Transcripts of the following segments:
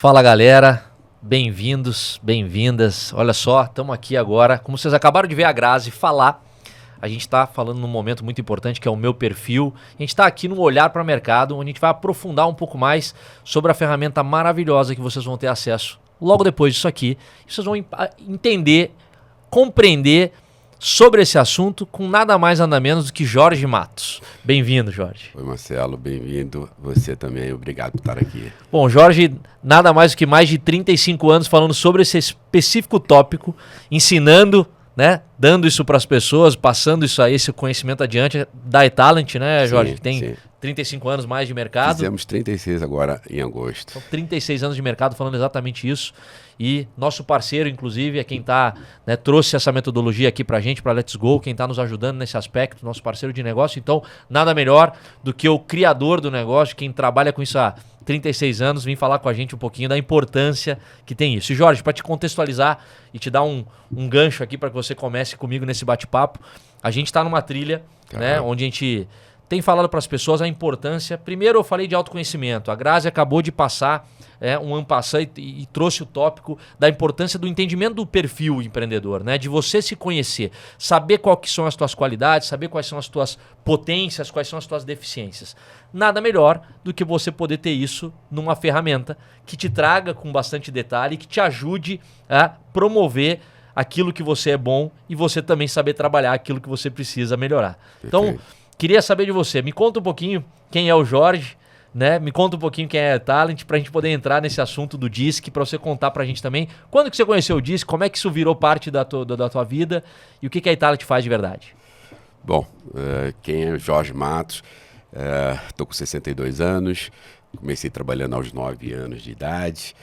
Fala galera, bem-vindos, bem-vindas. Olha só, estamos aqui agora, como vocês acabaram de ver a Grazi falar, a gente está falando num momento muito importante que é o meu perfil. A gente está aqui no Olhar para o Mercado, onde a gente vai aprofundar um pouco mais sobre a ferramenta maravilhosa que vocês vão ter acesso logo depois disso aqui. Vocês vão entender, compreender sobre esse assunto com nada mais nada menos do que Jorge Matos. Bem-vindo, Jorge. Oi, Marcelo, bem-vindo. Você também, obrigado por estar aqui. Bom, Jorge, nada mais do que mais de 35 anos falando sobre esse específico tópico, ensinando, né, dando isso para as pessoas, passando isso aí, esse conhecimento adiante da eTalent, né, Jorge? Sim, que tem 35 anos mais de mercado. Fizemos 36 agora em agosto. São 36 anos de mercado falando exatamente isso. E nosso parceiro, inclusive, é quem trouxe essa metodologia aqui pra gente, pra Let's Go, quem está nos ajudando nesse aspecto, nosso parceiro de negócio. Então, nada melhor do que o criador do negócio, quem trabalha com isso há 36 anos, vir falar com a gente um pouquinho da importância que tem isso. E, Jorge, para te contextualizar e te dar um gancho aqui para que você comece comigo nesse bate-papo, a gente está numa trilha, né, onde a gente tem falado para as pessoas a importância. Primeiro eu falei de autoconhecimento. A Grazi acabou de passar um en passant e trouxe o tópico da importância do entendimento do perfil empreendedor, né? De você se conhecer, saber quais são as tuas qualidades, saber quais são as tuas potências, quais são as tuas deficiências. Nada melhor do que você poder ter isso numa ferramenta que te traga com bastante detalhe, que te ajude a promover aquilo que você é bom e você também saber trabalhar aquilo que você precisa melhorar. Então, queria saber de você. Me conta um pouquinho quem é o Jorge, né? Me conta um pouquinho quem é a Talent, pra gente poder entrar nesse assunto do DISC, pra você contar pra gente também quando que você conheceu o DISC, como é que isso virou parte da tua vida e o que a Talent faz de verdade. Bom, quem é o Jorge Matos? Estou com 62 anos, comecei trabalhando aos 9 anos de idade,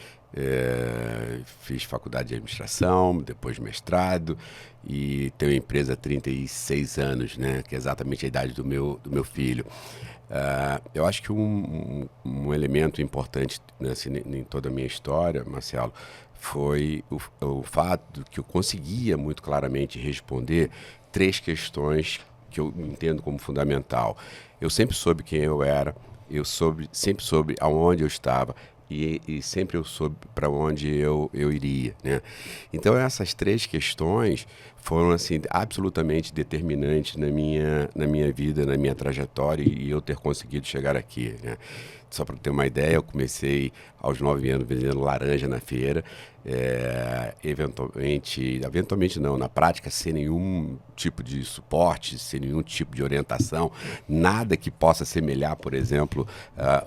fiz faculdade de administração, depois mestrado e tenho empresa há 36 anos, né, que é exatamente a idade do meu filho. Eu acho que um elemento importante, né, assim, em toda a minha história, Marcelo, foi o fato de que eu conseguia muito claramente responder 3 questões que eu entendo como fundamental. Eu sempre soube quem eu era, sempre soube aonde eu estava e sempre eu soube para onde eu iria, né? Então essas 3 questões foram assim absolutamente determinantes na minha vida, na minha trajetória e eu ter conseguido chegar aqui, né? Só para ter uma ideia, eu comecei aos 9 anos vendendo laranja na feira, eventualmente não, na prática, sem nenhum tipo de suporte, sem nenhum tipo de orientação, nada que possa semelhar, por exemplo,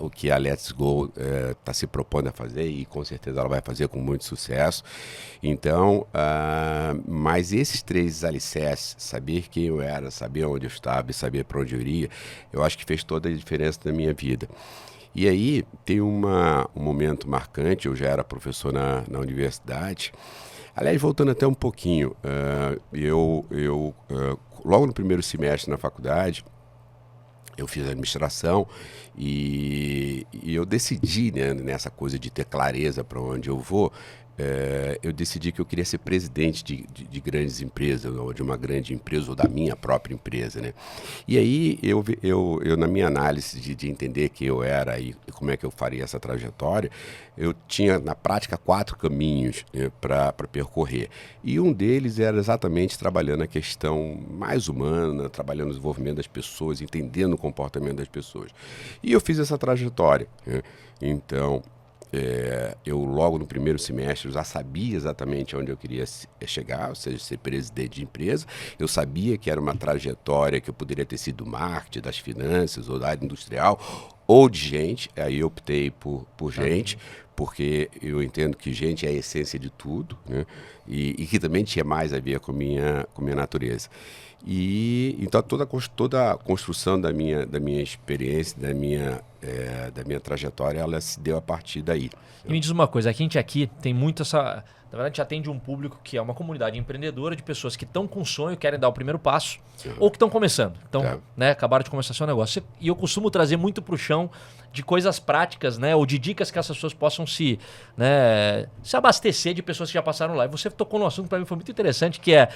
o que a Let's Go está se propondo a fazer e com certeza ela vai fazer com muito sucesso. Então, mas esses 3 alicerces, saber quem eu era, saber onde eu estava e saber para onde eu iria, eu acho que fez toda a diferença na minha vida. E aí tem um momento marcante, eu já era professor na universidade. Aliás, voltando até um pouquinho, logo no primeiro semestre na faculdade, eu fiz administração e eu decidi, né, nessa coisa de ter clareza para onde eu vou, eu decidi que eu queria ser presidente de grandes empresas, ou de uma grande empresa, ou da minha própria empresa, né? E aí, eu na minha análise de entender quem eu era e como é que eu faria essa trajetória, eu tinha, na prática, 4 caminhos, né, para percorrer. E um deles era exatamente trabalhando a questão mais humana, trabalhando o desenvolvimento das pessoas, entendendo o comportamento das pessoas. E eu fiz essa trajetória, né? Então, eu logo no primeiro semestre já sabia exatamente onde eu queria chegar, ou seja, ser presidente de empresa. Eu sabia que era uma trajetória que eu poderia ter sido do marketing, das finanças, ou da área industrial, ou de gente. Aí eu optei por gente, porque eu entendo que gente é a essência de tudo, né? E que também tinha mais a ver com minha natureza. E então toda a construção da minha experiência, da minha trajetória, ela se deu a partir daí. E me diz uma coisa, a gente aqui tem muito essa... Na verdade, a gente atende um público que é uma comunidade empreendedora de pessoas que estão com sonho, querem dar o primeiro passo, ou que estão começando. Então, né, acabaram de começar seu negócio. E eu costumo trazer muito para o chão de coisas práticas, né, ou de dicas que essas pessoas possam se abastecer de pessoas que já passaram lá. E você tocou num assunto que para mim foi muito interessante, que é...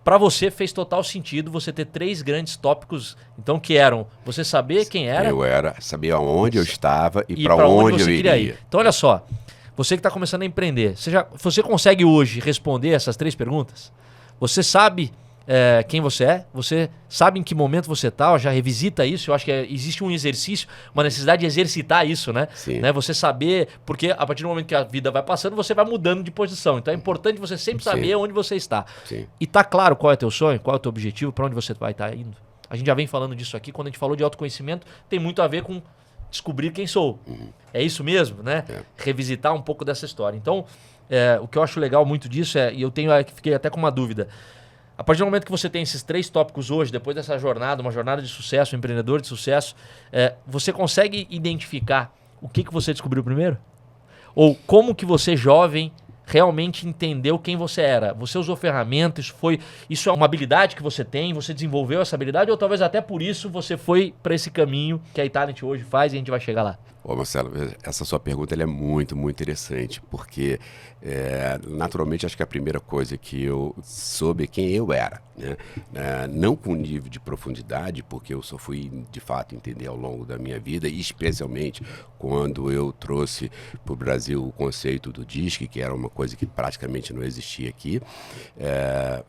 Para você fez total sentido você ter 3 grandes tópicos, então, que eram você saber quem era... Eu era, saber aonde eu estava e para onde eu iria. Então, olha só, Você que está começando a empreender, você consegue hoje responder essas 3 perguntas? Você sabe quem você é? Você sabe em que momento você está? Já revisita isso? Eu acho que existe um exercício, uma necessidade de exercitar isso, né? Sim. Você saber, porque a partir do momento que a vida vai passando, você vai mudando de posição. Então é importante você sempre saber onde você está. Sim. E tá claro qual é teu sonho, qual é o teu objetivo, para onde você vai estar indo. A gente já vem falando disso aqui, quando a gente falou de autoconhecimento, tem muito a ver com descobrir quem sou. É isso mesmo, né? Revisitar um pouco dessa história. Então, o que eu acho legal muito disso e eu fiquei até com uma dúvida. A partir do momento que você tem esses 3 tópicos hoje, depois dessa jornada, uma jornada de sucesso, um empreendedor de sucesso, você consegue identificar o que você descobriu primeiro? Ou como que você, jovem, realmente entendeu quem você era? Você usou ferramentas, isso é uma habilidade que você tem, você desenvolveu essa habilidade, ou talvez até por isso você foi para esse caminho que a iTalent hoje faz e a gente vai chegar lá? Ô Marcelo, essa sua pergunta ela é muito, muito interessante, porque naturalmente acho que a primeira coisa que eu soube é quem eu era, né? Não com nível de profundidade, porque eu só fui de fato entender ao longo da minha vida, e especialmente quando eu trouxe para o Brasil o conceito do DISC, que era uma coisa que praticamente não existia aqui,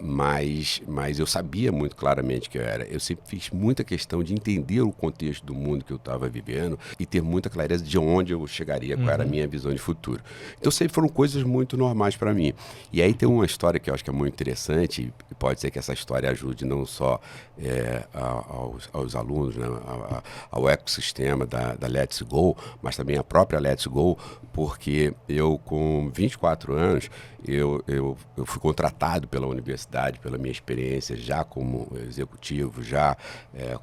mas eu sabia muito claramente que eu era. Eu sempre fiz muita questão de entender o contexto do mundo que eu estava vivendo e ter muita clareza de onde eu chegaria, qual era a minha visão de futuro. Então sempre foram coisas muito normais para mim. E aí tem uma história que eu acho que é muito interessante, e pode ser que essa história ajude não só aos alunos, né, ao ecossistema da Let's Go, mas também a própria Let's Go, porque eu com 24 anos, eu fui contratado pela universidade, pela minha experiência já como executivo, já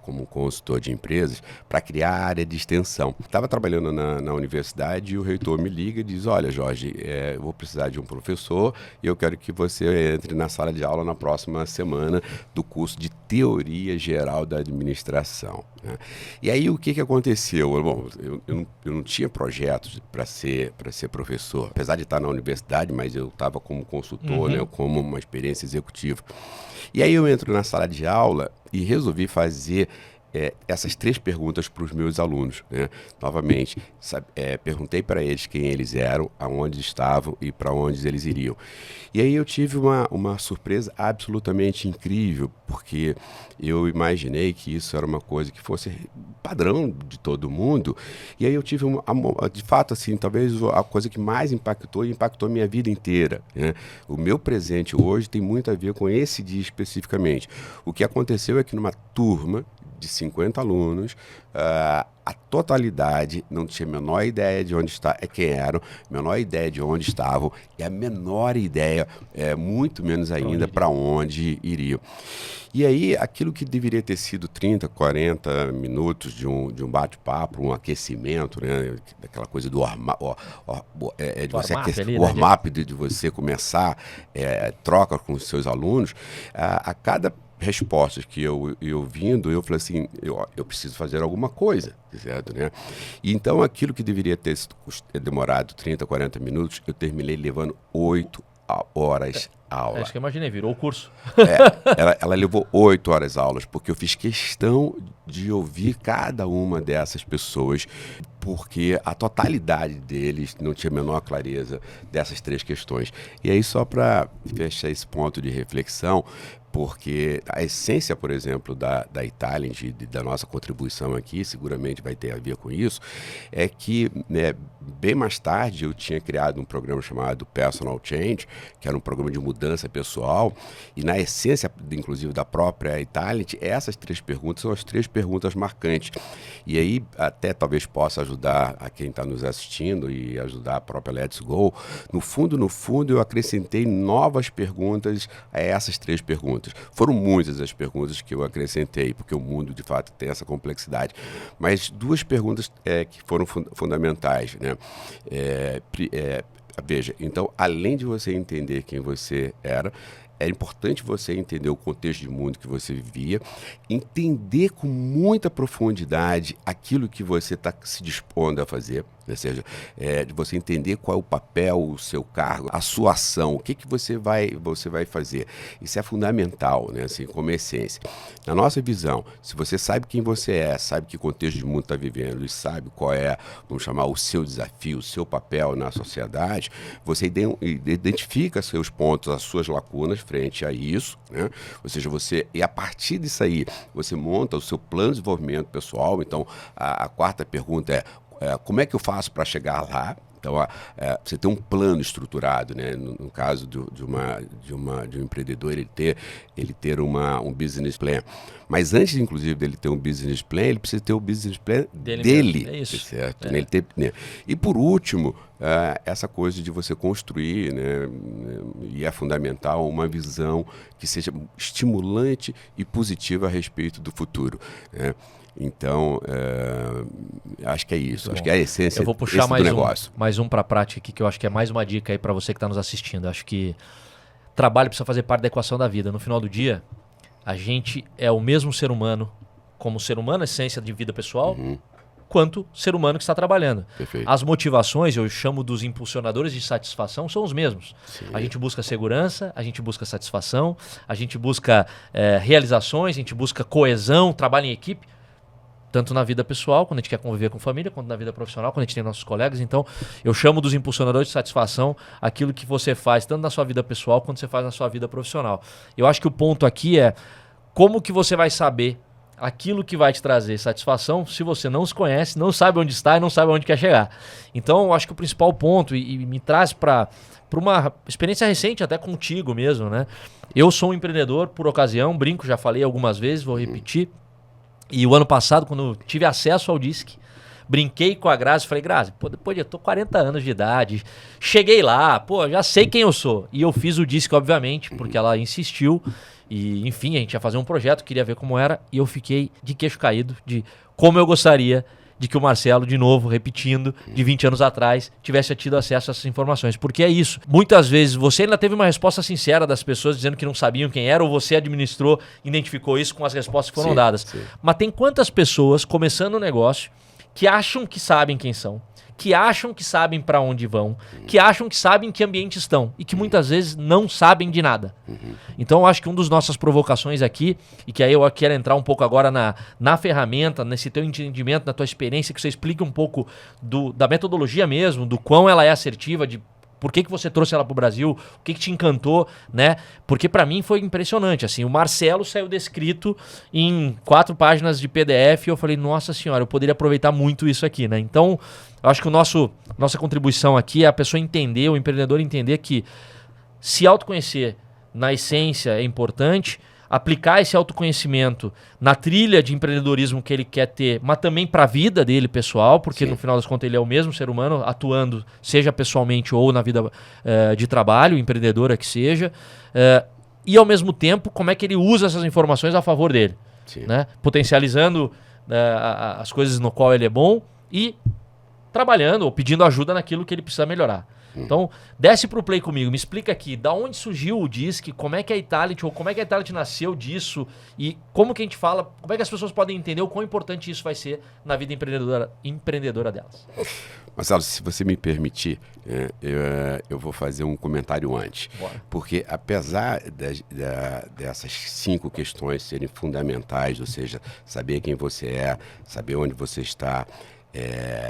como consultor de empresas, para criar a área de extensão. Estava trabalhando na universidade e o reitor me liga e diz: olha, Jorge, eu vou precisar de um professor e eu quero que você entre na sala de aula na próxima semana do curso de Teoria Geral da Administração, né? E aí o que aconteceu? Bom, eu não tinha projetos para ser professor, apesar de estar na universidade, mas eu estava como consultor, né, como uma experiência executiva. E aí eu entro na sala de aula e resolvi fazer essas 3 perguntas para os meus alunos, né? Novamente, perguntei para eles quem eles eram, aonde estavam e para onde eles iriam. E aí eu tive uma surpresa absolutamente incrível, porque eu imaginei que isso era uma coisa que fosse padrão de todo mundo, e aí eu tive, de fato, assim, talvez a coisa que mais impactou a minha vida inteira, né? O meu presente hoje tem muito a ver com esse dia especificamente. O que aconteceu é que numa turma de 50 alunos, a totalidade não tinha a menor ideia de onde quem eram, menor ideia de onde estavam e a menor ideia, muito menos ainda, para onde iriam. E aí, aquilo que deveria ter sido 30, 40 minutos de um bate-papo, um aquecimento, né? Daquela coisa do warm-up, de você começar troca com os seus alunos, a cada respostas que eu ouvindo, eu falei assim, eu preciso fazer alguma coisa, certo, né? E então aquilo que deveria ter demorado 30, 40 minutos, eu terminei levando 8 horas aula. Acho que eu imaginei, virou o curso. Ela levou 8 horas aulas, porque eu fiz questão de ouvir cada uma dessas pessoas, porque a totalidade deles não tinha a menor clareza dessas 3 questões. E aí, só para fechar esse ponto de reflexão, porque a essência, por exemplo, da iTalent, da nossa contribuição aqui, seguramente vai ter a ver com isso, é que, né, bem mais tarde eu tinha criado um programa chamado Personal Change, que era um programa de mudança pessoal, e na essência, inclusive, da própria iTalent, essas 3 perguntas são as 3 perguntas marcantes. E aí, até talvez possa ajudar a quem está nos assistindo e ajudar a própria Let's Go. No fundo, eu acrescentei novas perguntas a essas 3 perguntas. Foram muitas as perguntas que eu acrescentei, porque o mundo, de fato, tem essa complexidade. Mas 2 perguntas que foram fundamentais, né? Veja, então, além de você entender quem você era importante você entender o contexto de mundo que você vivia, entender com muita profundidade aquilo que você está se dispondo a fazer, Ou seja, de você entender qual é o papel, o seu cargo, a sua ação, o que você vai fazer. Isso é fundamental, né? Assim, como essência. Na nossa visão, se você sabe quem você é, sabe que contexto de mundo está vivendo e sabe qual é, vamos chamar, o seu desafio, o seu papel na sociedade, você identifica seus pontos, as suas lacunas frente a isso, né? Ou seja, e a partir disso aí, você monta o seu plano de desenvolvimento pessoal. Então, a quarta pergunta é como é que eu faço para chegar lá? Então, você tem um plano estruturado, né? No caso de um empreendedor, ele ter um business plan. Mas antes, inclusive, dele ter um business plan, ele precisa ter o business plan dele. É isso. Certo? Ele né? E, por último, essa coisa de você construir, né? E é fundamental, uma visão que seja estimulante e positiva a respeito do futuro, né? Então, acho que é isso. Acho que é a essência Eu vou puxar do negócio. mais um para a prática aqui, que eu acho que é mais uma dica aí para você que está nos assistindo. Acho que trabalho precisa fazer parte da equação da vida. No final do dia, a gente é o mesmo ser humano, como ser humano, essência de vida pessoal, quanto ser humano que está trabalhando. Perfeito. As motivações, eu chamo dos impulsionadores de satisfação, são os mesmos. Sim. A gente busca segurança, a gente busca satisfação, a gente busca realizações, a gente busca coesão, trabalho em equipe. Tanto na vida pessoal, quando a gente quer conviver com família, quanto na vida profissional, quando a gente tem nossos colegas. Então, eu chamo dos impulsionadores de satisfação aquilo que você faz, tanto na sua vida pessoal, quanto você faz na sua vida profissional. Eu acho que o ponto aqui é como que você vai saber aquilo que vai te trazer satisfação se você não se conhece, não sabe onde está e não sabe onde quer chegar. Então, eu acho que o principal ponto, e me traz para uma experiência recente até contigo mesmo, né? Eu sou um empreendedor por ocasião, brinco, já falei algumas vezes, vou repetir. E o ano passado, quando eu tive acesso ao DISC, brinquei com a Grazi, falei, Grazi, depois eu tô 40 anos de idade, cheguei lá, já sei quem eu sou. E eu fiz o DISC, obviamente, porque ela insistiu. E, enfim, a gente ia fazer um projeto, queria ver como era, e eu fiquei de queixo caído de como eu gostaria de que o Marcelo, de novo, repetindo, de 20 anos atrás, tivesse tido acesso a essas informações. Porque é isso. Muitas vezes você ainda teve uma resposta sincera das pessoas dizendo que não sabiam quem era, ou você administrou, identificou isso com as respostas que foram dadas. Sim. Mas tem quantas pessoas começando um negócio que acham que sabem quem são, que acham que sabem para onde vão, que acham que sabem em que ambiente estão e que muitas vezes não sabem de nada. Então eu acho que uma das nossas provocações aqui, e que aí eu quero entrar um pouco agora na ferramenta, nesse teu entendimento, na tua experiência, que você explique um pouco da metodologia mesmo, do quão ela é assertiva, de por que você trouxe ela para o Brasil, o que te encantou, né? Porque para mim foi impressionante, assim, o Marcelo saiu descrito em 4 páginas de PDF e eu falei, nossa senhora, eu poderia aproveitar muito isso aqui, né? Então, eu acho que nossa contribuição aqui é a pessoa entender, o empreendedor entender que se autoconhecer na essência é importante, aplicar esse autoconhecimento na trilha de empreendedorismo que ele quer ter, mas também para a vida dele pessoal, porque no final das contas ele é o mesmo ser humano atuando, seja pessoalmente ou na vida de trabalho, empreendedora que seja, e ao mesmo tempo como é que ele usa essas informações a favor dele, né? Potencializando as coisas no qual ele é bom e trabalhando ou pedindo ajuda naquilo que ele precisa melhorar. Então, desce pro play comigo, me explica aqui, da onde surgiu o DISC, como é que a Itality, ou como é que a Itality nasceu disso, e como que a gente fala, como é que as pessoas podem entender o quão importante isso vai ser na vida empreendedora delas. Marcelo, se você me permitir, eu vou fazer um comentário antes. Bora. Porque apesar dessas 5 questões serem fundamentais, ou seja, saber quem você é, saber onde você está,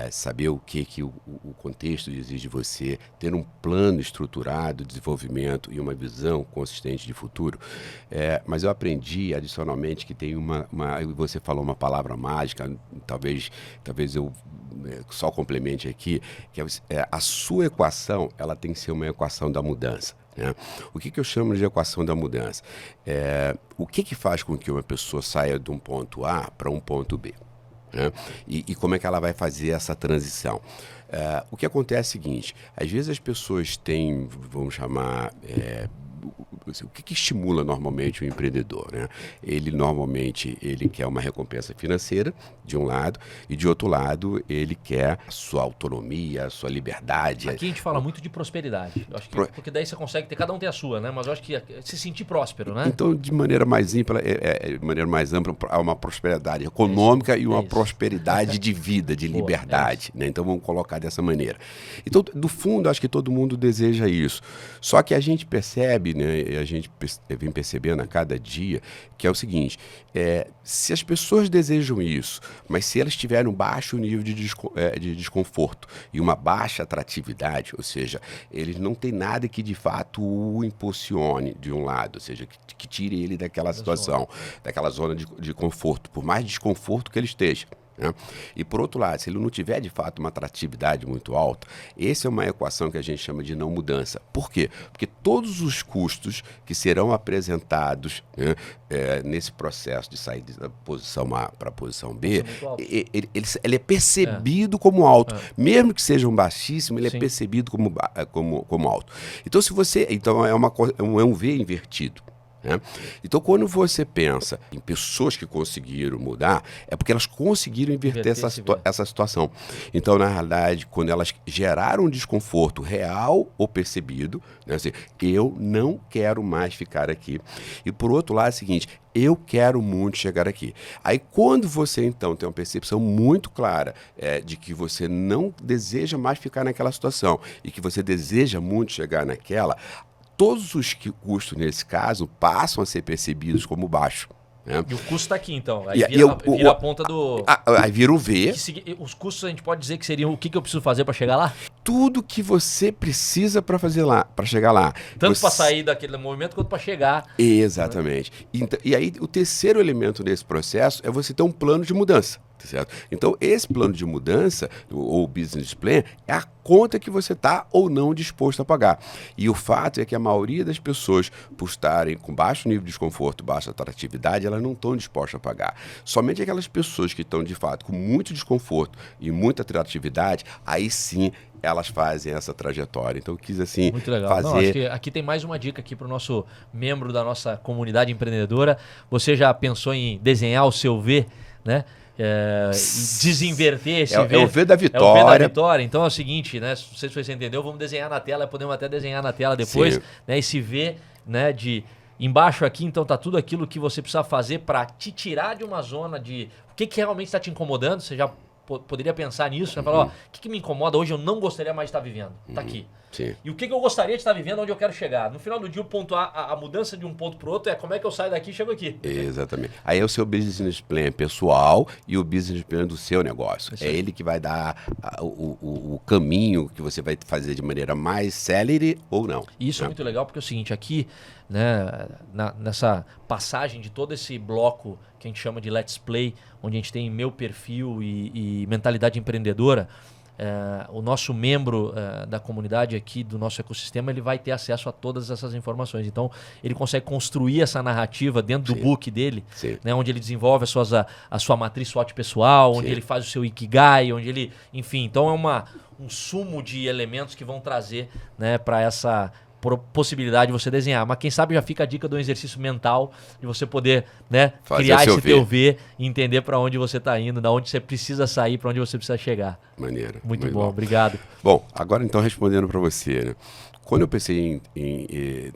saber o que o contexto exige de você, ter um plano estruturado de desenvolvimento e uma visão consistente de futuro. Mas eu aprendi adicionalmente que tem você falou uma palavra mágica, talvez eu só complemente aqui, que a sua equação, ela tem que ser uma equação da mudança. Né? O que eu chamo de equação da mudança? O que faz com que uma pessoa saia de um ponto A para um ponto B? Né? E como é que ela vai fazer essa transição? O que acontece é o seguinte, às vezes as pessoas têm, vamos chamar, o que estimula normalmente o empreendedor, né? Ele normalmente quer uma recompensa financeira, de um lado, e de outro lado, ele quer a sua autonomia, a sua liberdade. Aqui a gente fala muito de prosperidade. Eu acho que, porque daí você consegue ter, cada um tem a sua, né? Mas eu acho que se sentir próspero, né? Então, de maneira mais ampla, há uma prosperidade econômica e uma prosperidade de vida, de liberdade, né? Então, vamos colocar dessa maneira. Então, do fundo, acho que todo mundo deseja isso. Só que a gente percebe, né, e a gente vem percebendo a cada dia, que é o seguinte, se as pessoas desejam isso, mas se elas tiverem um baixo nível de desconforto e uma baixa atratividade, ou seja, eles não têm nada que de fato o impulsione de um lado, ou seja, que tire ele daquela situação, daquela zona de conforto, por mais desconforto que ele esteja. Né? E por outro lado, se ele não tiver de fato uma atratividade muito alta, essa é uma equação que a gente chama de não mudança. Por quê? Porque todos os custos que serão apresentados, né, nesse processo de sair da posição A para a posição B, ele é percebido como alto. Mesmo que seja um baixíssimo, ele é percebido como alto. Então, é um V invertido. Né? Então, quando você pensa em pessoas que conseguiram mudar, é porque elas conseguiram inverter essa situação. Então, na realidade, quando elas geraram um desconforto real ou percebido, né, assim, eu não quero mais ficar aqui. E, por outro lado, é o seguinte, eu quero muito chegar aqui. Aí, quando você, então, tem uma percepção muito clara de que você não deseja mais ficar naquela situação e que você deseja muito chegar naquela, todos os custos, nesse caso, passam a ser percebidos como baixos. Né? E o custo está aqui, então. Aí vira a ponta do... Aí vira o V. Os custos a gente pode dizer que seriam o que eu preciso fazer para chegar lá? Tudo que você precisa para chegar lá. Tanto para sair daquele movimento quanto para chegar. Exatamente. E aí, o terceiro elemento desse processo é você ter um plano de mudança. Certo? Então, esse plano de mudança, ou business plan, é a conta que você está ou não disposto a pagar. E o fato é que a maioria das pessoas, por estarem com baixo nível de desconforto, baixa atratividade, elas não estão dispostas a pagar. Somente aquelas pessoas que estão, de fato, com muito desconforto e muita atratividade, aí sim elas fazem essa trajetória. Então, eu quis, assim, muito legal. fazer... Não, acho que aqui tem mais uma dica aqui para o nosso membro da nossa comunidade empreendedora. Você já pensou em desenhar o seu V, né? E desinverter esse V. É o V da vitória. É o V da vitória. Então é o seguinte, né? Não sei se você entendeu, vamos desenhar na tela, podemos até desenhar na tela depois, né? Esse V, né, de embaixo aqui, então tá tudo aquilo que você precisa fazer para te tirar de uma zona de o que realmente está te incomodando. Você já poderia pensar nisso, né? Falar, ó, o que me incomoda hoje, eu não gostaria mais de estar vivendo. Tá aqui. Sim. E o que eu gostaria de estar vivendo, onde eu quero chegar. No final do dia, o ponto A, a mudança de um ponto para o outro é como é que eu saio daqui e chego aqui. Exatamente. Aí é o seu business plan pessoal e o business plan do seu negócio. É ele que vai dar o caminho que você vai fazer de maneira mais célere ou não. Isso é muito legal porque é o seguinte, aqui, né, nessa passagem de todo esse bloco que a gente chama de Let's Play, onde a gente tem meu perfil e mentalidade empreendedora, o nosso membro da comunidade aqui, do nosso ecossistema, ele vai ter acesso a todas essas informações. Então, ele consegue construir essa narrativa dentro do book dele, né, onde ele desenvolve a sua matriz SWOT pessoal, onde ele faz o seu Ikigai, onde ele... Enfim, então é um sumo de elementos que vão trazer, né, para essa possibilidade de você desenhar. Mas quem sabe já fica a dica do exercício mental de você poder, né, criar esse teu V e entender para onde você está indo, da onde você precisa sair, para onde você precisa chegar. Maneiro. Muito bom, obrigado. Bom, agora então respondendo para você, né? Quando eu pensei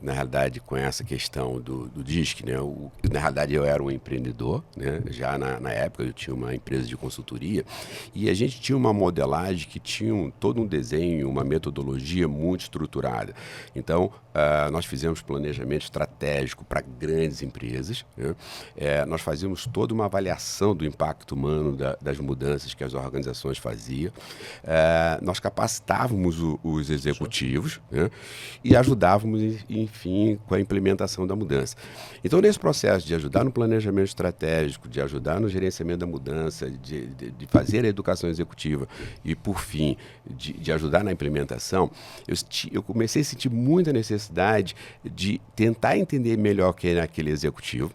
na realidade, com essa questão do DISC, né? Na realidade, eu era um empreendedor, né? Já na época eu tinha uma empresa de consultoria e a gente tinha uma modelagem que tinha todo um desenho, uma metodologia muito estruturada. Então, nós fizemos planejamento estratégico para grandes empresas, né? Nós fazíamos toda uma avaliação do impacto humano das mudanças que as organizações faziam. Nós capacitávamos os executivos, né? E ajudávamos, enfim, com a implementação da mudança. Então, nesse processo de ajudar no planejamento estratégico, de ajudar no gerenciamento da mudança, de fazer a educação executiva e, por fim, de ajudar na implementação, eu comecei a sentir muita necessidade necessidade de tentar entender melhor quem é aquele executivo,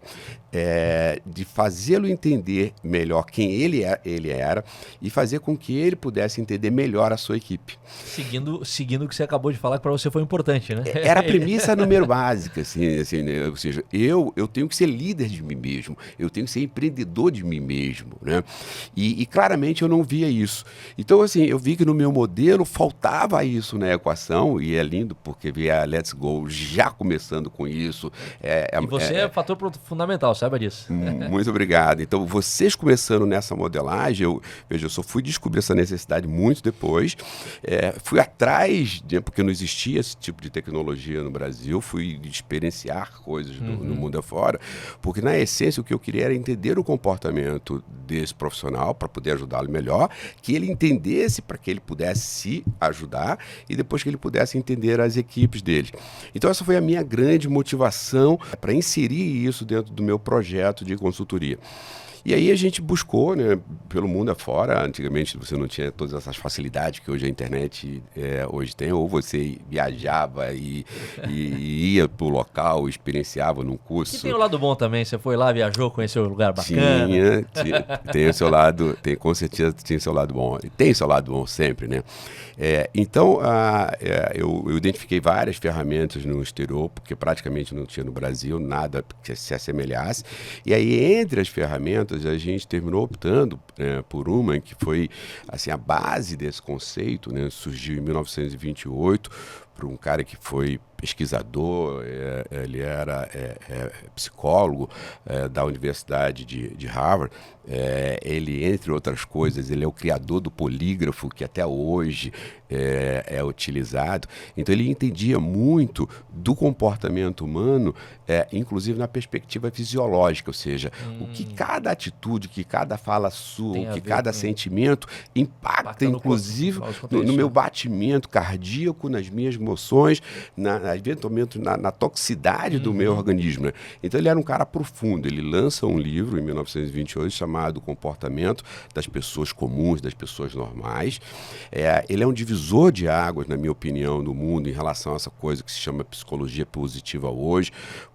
de fazê-lo entender melhor quem ele era e fazer com que ele pudesse entender melhor a sua equipe. Seguindo o que você acabou de falar, que para você foi importante, né? Era a premissa número básica, assim, né? Ou seja, eu tenho que ser líder de mim mesmo, eu tenho que ser empreendedor de mim mesmo, né? E claramente eu não via isso. Então, assim, eu vi que no meu modelo faltava isso na equação, e é lindo porque vi a Let's Go já começando com isso. E você é fator fundamental, saiba disso. Muito obrigado. Então, vocês começando nessa modelagem, eu só fui descobrir essa necessidade muito depois. Fui atrás, porque não existia esse tipo de tecnologia no Brasil, fui experienciar coisas no mundo afora, porque na essência o que eu queria era entender o comportamento desse profissional para poder ajudá-lo melhor, que ele entendesse para que ele pudesse se ajudar e depois que ele pudesse entender as equipes dele. Então essa foi a minha grande motivação para inserir isso dentro do meu projeto de consultoria. E aí a gente buscou, né, pelo mundo afora. Antigamente você não tinha todas essas facilidades que hoje a internet hoje tem, ou você viajava e ia para o local, experienciava num curso. E tem o lado bom também, você foi lá, viajou, conheceu um lugar bacana. Tem o seu lado, com certeza tinha seu lado bom, e tem seu lado bom sempre, né? Então eu identifiquei várias ferramentas no exterior, porque praticamente não tinha no Brasil nada que se assemelhasse, e aí entre as ferramentas a gente terminou optando por uma que foi assim, a base desse conceito, né? Surgiu em 1928 por um cara que foi pesquisador, ele era psicólogo da Universidade de Harvard. Ele, entre outras coisas, ele é o criador do polígrafo, que até hoje é utilizado. Então ele entendia muito do comportamento humano, inclusive na perspectiva fisiológica, ou seja, o que cada atitude, que cada fala sua, o que cada sentimento impacta, inclusive, no meu batimento cardíaco, nas minhas emoções, eventualmente na toxicidade do meu organismo, né? Então ele era um cara profundo. Ele lança um livro em 1928 chamado Comportamento das Pessoas Comuns, das Pessoas Normais. Ele é um divisor de águas, na minha opinião, no mundo em relação a essa coisa que se chama psicologia positiva hoje,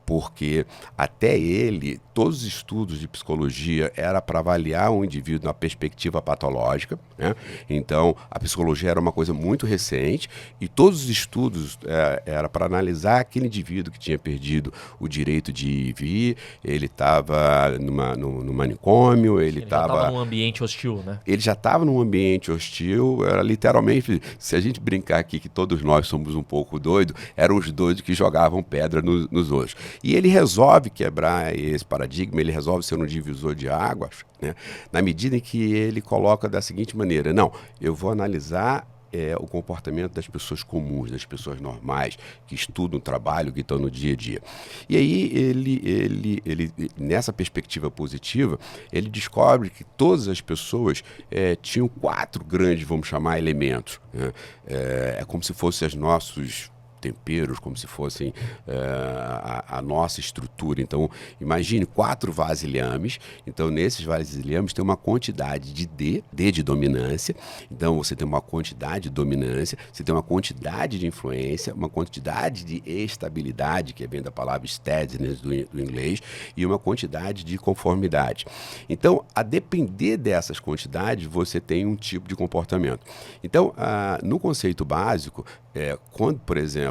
porque até ele, todos os estudos de psicologia era para avaliar um indivíduo na perspectiva patológica, né? Então, a psicologia era uma coisa muito recente e todos os estudos era para analisar aquele indivíduo que tinha perdido o direito de ir e vir, ele estava no manicômio, ele já estava num ambiente hostil, né? Ele já estava num ambiente hostil, era literalmente, se a gente brincar aqui que todos nós somos um pouco doidos, eram os doidos que jogavam pedra nos outros. E ele resolve quebrar esse paradigma, ele resolve ser um divisor de águas, né? Na medida em que ele coloca da seguinte maneira: não, eu vou analisar o comportamento das pessoas comuns, das pessoas normais, que estudam, trabalham, que estão no dia a dia. E aí ele nessa perspectiva positiva, ele descobre que todas as pessoas tinham 4 grandes, vamos chamar, elementos, né? É como se fossem os nossos temperos, como se fossem a nossa estrutura. Então, imagine 4 vasilhames. Então, nesses vasilhames tem uma quantidade de D de dominância. Então, você tem uma quantidade de dominância, você tem uma quantidade de influência, uma quantidade de estabilidade, que vem da palavra steadiness do inglês, e uma quantidade de conformidade. Então, a depender dessas quantidades, você tem um tipo de comportamento. Então, no conceito básico, quando, por exemplo,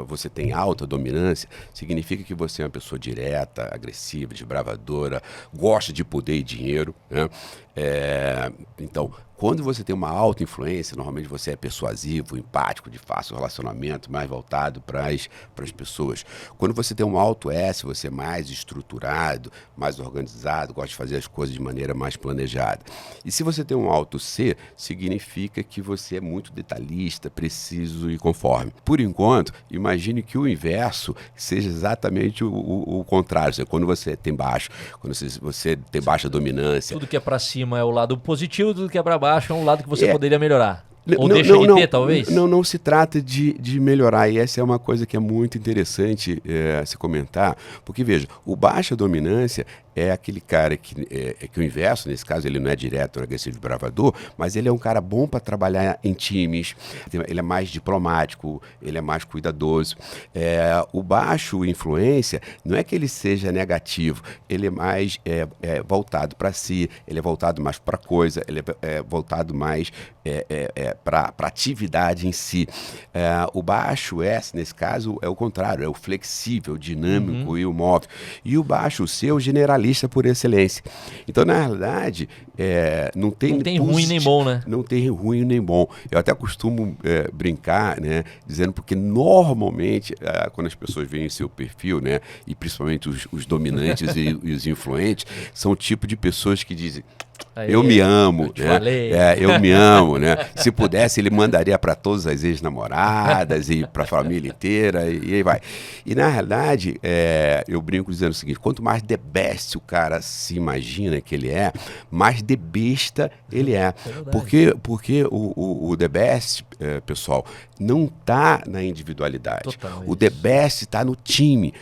você tem alta dominância, significa que você é uma pessoa direta, agressiva, desbravadora, gosta de poder e dinheiro, né? Então, quando você tem uma alta influência, normalmente você é persuasivo, empático, de fácil relacionamento, mais voltado para as pessoas. Quando você tem um alto S, você é mais estruturado, mais organizado, gosta de fazer as coisas de maneira mais planejada. E se você tem um alto C, significa que você é muito detalhista, preciso e conforme. Por enquanto, imagine que o inverso seja exatamente o contrário. Ou seja, quando você tem baixo, quando você tem baixa dominância. Tudo que é para cima é o lado positivo, tudo que é para baixo é um lado que você poderia melhorar. Ou ter, talvez? Não se trata de melhorar, e essa é uma coisa que é muito interessante se comentar, porque veja, o baixa dominância é aquele cara que o inverso, nesse caso, ele não é direto, agressivo e bravador, mas ele é um cara bom para trabalhar em times, ele é mais diplomático, ele é mais cuidadoso. O baixo influência, não é que ele seja negativo, ele é mais voltado para si, ele é voltado mais para coisa, ele é voltado mais para atividade em si. O baixo S, nesse caso, é o contrário, é o flexível, o dinâmico e o móvel. E o baixo, o seu, generalista por excelência. Então, na realidade, não tem ruim nem bom, né? Não tem ruim nem bom. Eu até costumo brincar, né, dizendo porque normalmente, quando as pessoas veem seu perfil, né, e principalmente os dominantes e os influentes, são o tipo de pessoas que dizem: eu me amo, eu me amo, né? Se pudesse, ele mandaria para todas as ex-namoradas e para a família inteira e aí vai. E na realidade, eu brinco dizendo o seguinte: quanto mais the best o cara se imagina que ele é, mais the besta ele é. Porque o the best, pessoal, não está na individualidade. Totalmente. O the best está no time.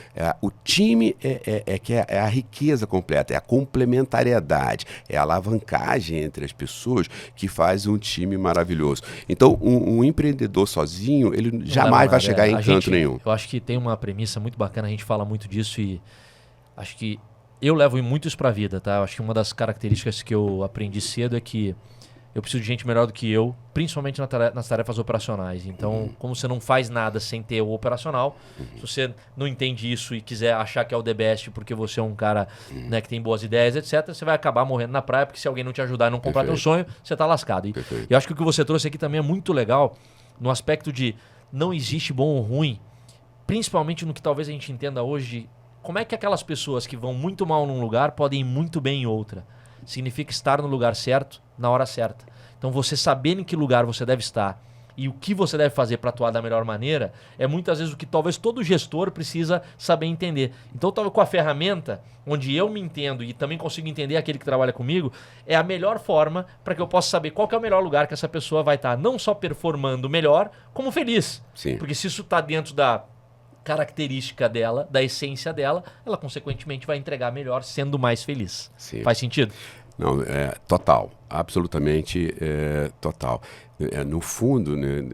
O time é a riqueza completa, é a complementariedade, é a alavancagem entre as pessoas que faz um time maravilhoso. Então, um empreendedor sozinho, ele jamais vai chegar em canto nenhum. Eu acho que tem uma premissa muito bacana, a gente fala muito disso e acho que eu levo muito isso para a vida, tá? Eu acho que uma das características que eu aprendi cedo é que eu preciso de gente melhor do que eu, principalmente nas tarefas operacionais. Então, como você não faz nada sem ter o operacional, se você não entende isso e quiser achar que é o the best porque você é um cara, né, que tem boas ideias, etc., você vai acabar morrendo na praia, porque se alguém não te ajudar e não comprar teu sonho, você tá lascado. E eu acho que o que você trouxe aqui também é muito legal no aspecto de não existe bom ou ruim, principalmente no que talvez a gente entenda hoje, como é que aquelas pessoas que vão muito mal num lugar podem ir muito bem em outra. Significa estar no lugar certo, na hora certa. Então você saber em que lugar você deve estar e o que você deve fazer para atuar da melhor maneira é muitas vezes o que talvez todo gestor precisa saber entender. Então talvez com a ferramenta, onde eu me entendo e também consigo entender aquele que trabalha comigo, é a melhor forma para que eu possa saber qual que é o melhor lugar que essa pessoa vai estar, não só performando melhor, como feliz. Sim. Porque se isso está dentro da característica dela, da essência dela, ela consequentemente vai entregar melhor, sendo mais feliz. Sim. Faz sentido? Não, total, absolutamente total. No fundo, né,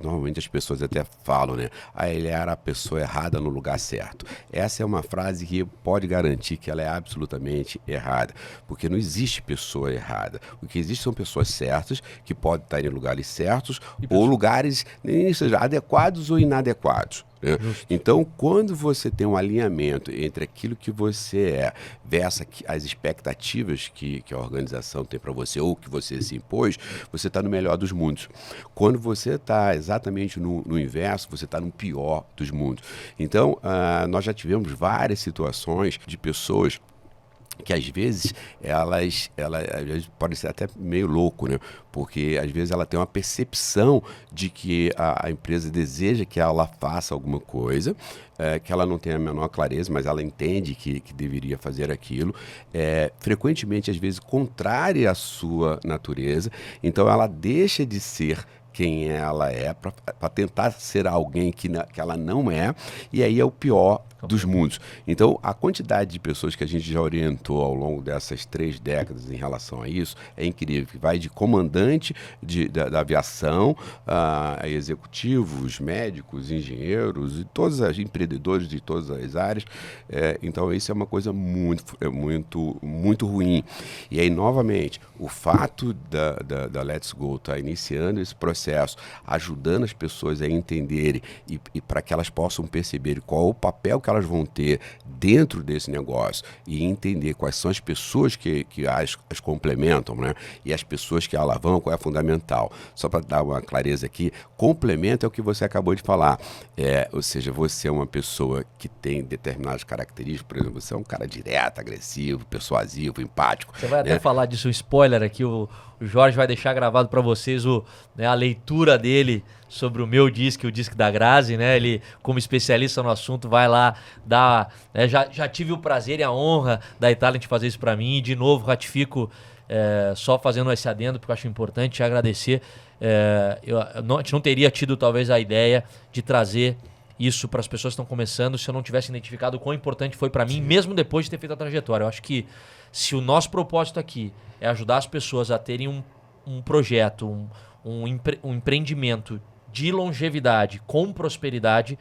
normalmente as pessoas até falam, né? Ele era a pessoa errada no lugar certo. Essa é uma frase que pode garantir que ela é absolutamente errada, porque não existe pessoa errada. O que existe são pessoas certas, que podem estar em lugares certos, ou lugares, nem seja adequados ou inadequados. Né? Então, quando você tem um alinhamento entre aquilo que você é versus as expectativas que a organização tem para você ou que você se impôs, você está no melhor dos mundos. Quando você está exatamente no inverso, você está no pior dos mundos. Então, nós já tivemos várias situações de pessoas que às vezes elas podem ser até meio louco, né? Porque às vezes ela tem uma percepção de que a empresa deseja que ela faça alguma coisa, que ela não tem a menor clareza, mas ela entende que deveria fazer aquilo, frequentemente às vezes contrária à sua natureza, então ela deixa de ser quem ela é para tentar ser alguém que ela não é, e aí é o pior dos mundos. Então, a quantidade de pessoas que a gente já orientou ao longo dessas 3 décadas em relação a isso é incrível. Vai de comandante da aviação, a executivos, médicos, engenheiros, e todos os empreendedores de todas as áreas. Então, isso é uma coisa muito ruim. E aí, novamente, o fato da Let's Go estar iniciando esse processo, ajudando as pessoas a entenderem e para que elas possam perceber qual é o papel que elas vão ter dentro desse negócio e entender quais são as pessoas que as complementam, né? E as pessoas que alavancam é fundamental. Só para dar uma clareza aqui, complemento é o que você acabou de falar. Ou seja, você é uma pessoa que tem determinadas características, por exemplo, você é um cara direto, agressivo, persuasivo, empático. Você vai até falar disso, um spoiler aqui, o Jorge vai deixar gravado para vocês a leitura dele sobre o meu disco, o disco da Grazi, né? Ele, como especialista no assunto, vai lá dar... Né? Já tive o prazer e a honra da Italent fazer isso para mim. E, de novo, ratifico, só fazendo esse adendo, porque eu acho importante te agradecer. A gente não teria tido, talvez, a ideia de trazer isso para as pessoas que estão começando se eu não tivesse identificado o quão importante foi para mim, mesmo depois de ter feito a trajetória. Eu acho que se o nosso propósito aqui é ajudar as pessoas a terem um projeto, um empreendimento de longevidade com prosperidade,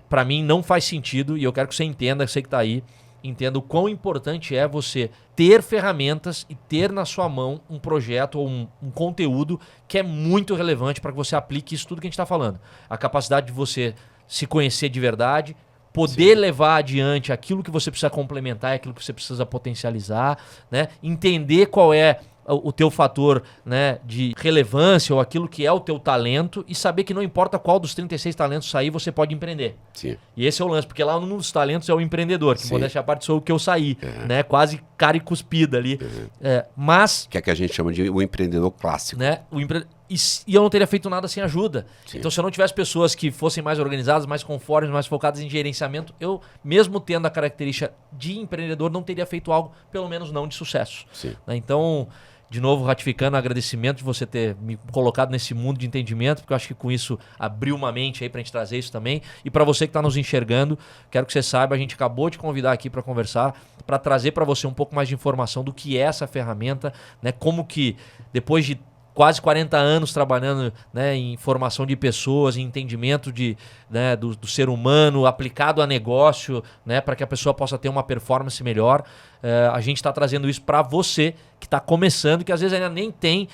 para mim não faz sentido, e eu quero que você entenda, você que está aí, entenda o quão importante é você ter ferramentas e ter na sua mão um projeto ou um conteúdo que é muito relevante para que você aplique isso tudo que a gente está falando. A capacidade de você se conhecer de verdade, poder levar adiante aquilo que você precisa complementar, aquilo que você precisa potencializar, né? Entender qual é o teu fator, né, de relevância ou aquilo que é o teu talento e saber que não importa qual dos 36 talentos sair, você pode empreender. Sim. E esse é o lance, porque lá um dos talentos é o empreendedor, que modéstia à parte sou o que eu saí, né, quase cara e cuspida ali. Mas... Que é que a gente chama de o empreendedor clássico. Né, e eu não teria feito nada sem ajuda. Sim. Então, se eu não tivesse pessoas que fossem mais organizadas, mais conformes, mais focadas em gerenciamento, eu, mesmo tendo a característica de empreendedor, não teria feito algo, pelo menos não de sucesso. Sim. Né? Então, de novo, ratificando o agradecimento de você ter me colocado nesse mundo de entendimento, porque eu acho que com isso abriu uma mente aí pra gente trazer isso também. E para você que está nos enxergando, quero que você saiba, a gente acabou de convidar aqui para conversar, para trazer para você um pouco mais de informação do que é essa ferramenta, né? Como que depois de quase 40 anos trabalhando, né, em formação de pessoas, em entendimento né, do ser humano aplicado a negócio, né, para que a pessoa possa ter uma performance melhor. A gente está trazendo isso para você que está começando, que às vezes ainda nem tem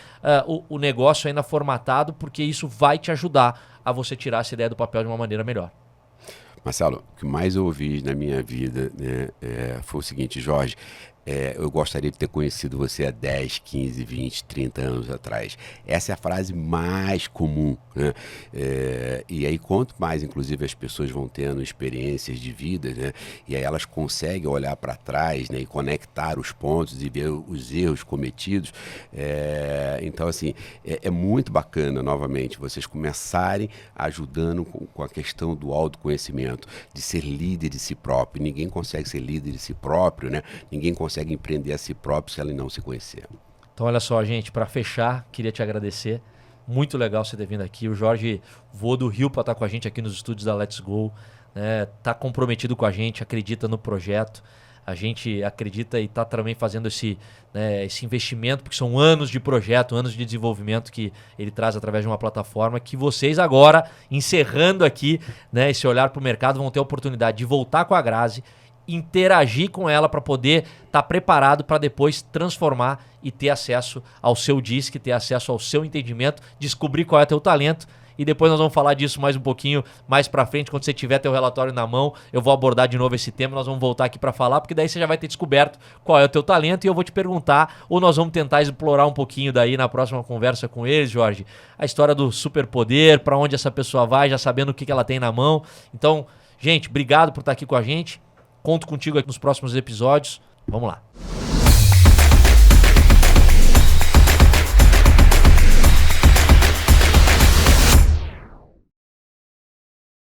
o negócio ainda formatado, porque isso vai te ajudar a você tirar essa ideia do papel de uma maneira melhor. Marcelo, o que mais eu ouvi na minha vida, né, foi o seguinte: Jorge, eu gostaria de ter conhecido você há 10, 15, 20, 30 anos atrás. Essa é a frase mais comum, né? E aí, quanto mais, inclusive, as pessoas vão tendo experiências de vida, né? E aí elas conseguem olhar para trás, né? E conectar os pontos e ver os erros cometidos. Então, assim, é muito bacana, novamente, vocês começarem ajudando com a questão do autoconhecimento, de ser líder de si próprio. Ninguém consegue ser líder de si próprio, né? Ninguém consegue empreender a si próprio se ela não se conhecer. Então, olha só, gente, para fechar, queria te agradecer. Muito legal você ter vindo aqui. O Jorge voou do Rio para estar com a gente aqui nos estúdios da Let's Go. Tá comprometido com a gente, acredita no projeto. A gente acredita e está também fazendo esse investimento, porque são anos de projeto, anos de desenvolvimento que ele traz através de uma plataforma que vocês agora, encerrando aqui, né, esse olhar para o mercado, vão ter a oportunidade de voltar com a Grazi, interagir com ela para poder estar preparado para depois transformar e ter acesso ao seu DISC, ter acesso ao seu entendimento, descobrir qual é o teu talento. E depois nós vamos falar disso mais um pouquinho mais para frente, quando você tiver teu relatório na mão, eu vou abordar de novo esse tema, nós vamos voltar aqui para falar, porque daí você já vai ter descoberto qual é o teu talento e eu vou te perguntar, ou nós vamos tentar explorar um pouquinho daí na próxima conversa com eles, Jorge, a história do superpoder, para onde essa pessoa vai, já sabendo o que ela tem na mão. Então, gente, obrigado por estar aqui com a gente. Conto contigo aqui nos próximos episódios. Vamos lá.